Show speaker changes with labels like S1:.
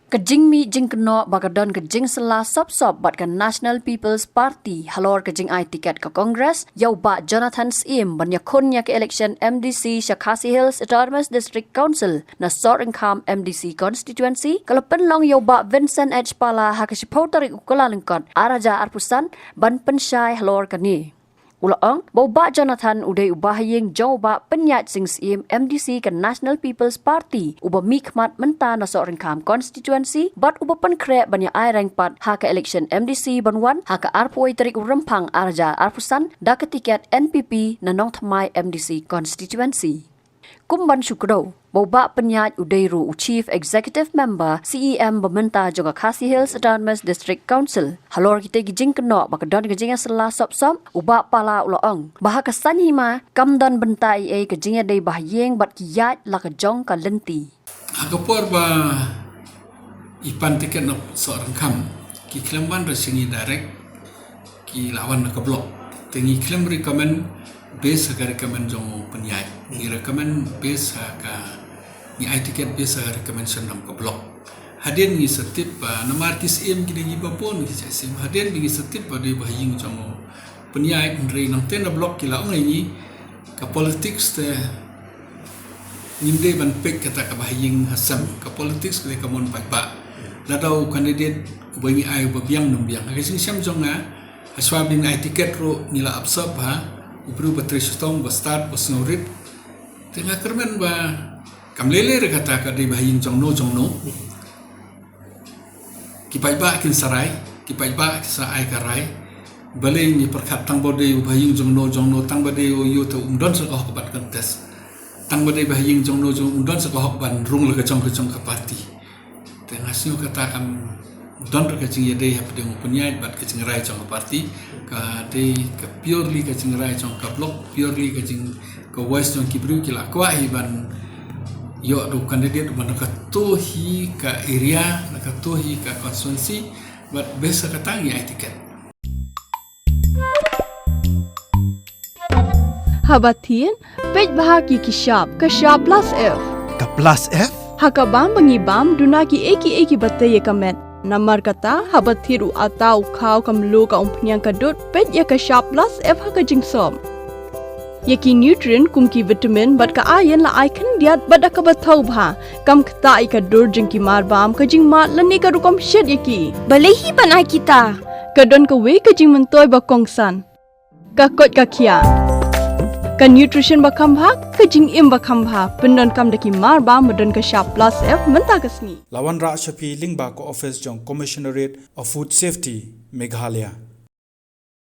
S1: Kajing mi jing keno bagadon kajing sela sop bat kan National People's Party halor kajing ai tiket ke Kongres yau ba Jonathan Saiñ-Hima banyak konnya ke election MDC Shakasi Hills Autonomous District Council na Saiñ-Hima MDC constituency kalau penlong yau ba Vincent H Pala hakasipo tarik ukula lengkot araja arpusan ban Pynshai halor kani Ulaang, Boba Jonathan uday Bahaïing jauh ba Pynïaid Saiñ-Hima MDC kan National People's Party uba mikmat menta na Saiñ-Hima constituency bat uba penkre banyak ai rangpat haka election MDC banwan haka arpuai tarik rempang arja arpusan da ketiket NPP na nong thamai MDC constituency. Kumban Syukro, Boba Pynïaid Udairu Chief Executive Member CEM Bementa juga Khasi Hills Autonomous District Council. Halor kita gijing keno bakadon gijing sela sop uba pala ulaong. Bahak Saiñ-Hima kamdon bentai gijing day Bahaïing bat kiyat la kajong ka lenti.
S2: Agapor ba ipan tiket no Saiñ-Hima ki klemban resingi direct ki lawan na blok. Tengi klem recommend base ka recommend jong Pynïaid. Ni recommend base ka ni ai tiket base recommendation nam ka blok. Hadin ni setip nama artis M kini giba pun ki sim hadin ni setip pada Bahaïing jong Pynïaid ndrei nang tenda blok kila ong ni ka politics te nimde ban pek kata ka Bahaïing hasam ka politics ke ka mon ba ladau kandidat ubangi ai babiang nom biang ka sing sam jong aswa bin ai tiket ro nila absab ubru batristom bastart basnorit tengah kermen ba kamlele re kata ka di Bahaïing jong no kipai ba kin sarai kipai ba sa ai karai baleng ni perkat tang bode Bahaïing jong no tang bode yo to umdon sa ko bat kontes tang bode Bahaïing jong no umdon sa ko ban rung le ka jong ka parti tengah sio kata kam don ka jing ye dei hap de Pynïaid bat ka jing rai jong parti ka dei ka purely ka jing rai jong ka blok purely ka jing ka west jong kibru kila kwa ban yo do kandidat ban ka tohi ka area ka tohi ka constituency bat besa ka tangi ai tiket
S3: Habatin pej bahagi kishap ka sharp plus F
S4: ka plus F
S3: hakabam bangibam dunaki eki batay kamet Namar kata habat thiru atau kau kamlu ka umpnyang kadut pet ya ka sharp plus F ha ka jingsom. Yaki nutrient kum ki vitamin bat ka iron la icon diat bat ka bathau bha kam khta I ka dur jing ki mar bam ka jing mat lani ka rukom shed yaki.
S5: Balehi panai kita.
S3: Ka don ka we ka jing mentoy ba kongsan. Ka kot ka kia. Ka nutrition ba khambha ka jing im ba khambha pendon kam daki mar ba madon ka sharp plus F menta kasni
S4: lawan ra shapi lingba ko office jong commissionerate of food safety Meghalaya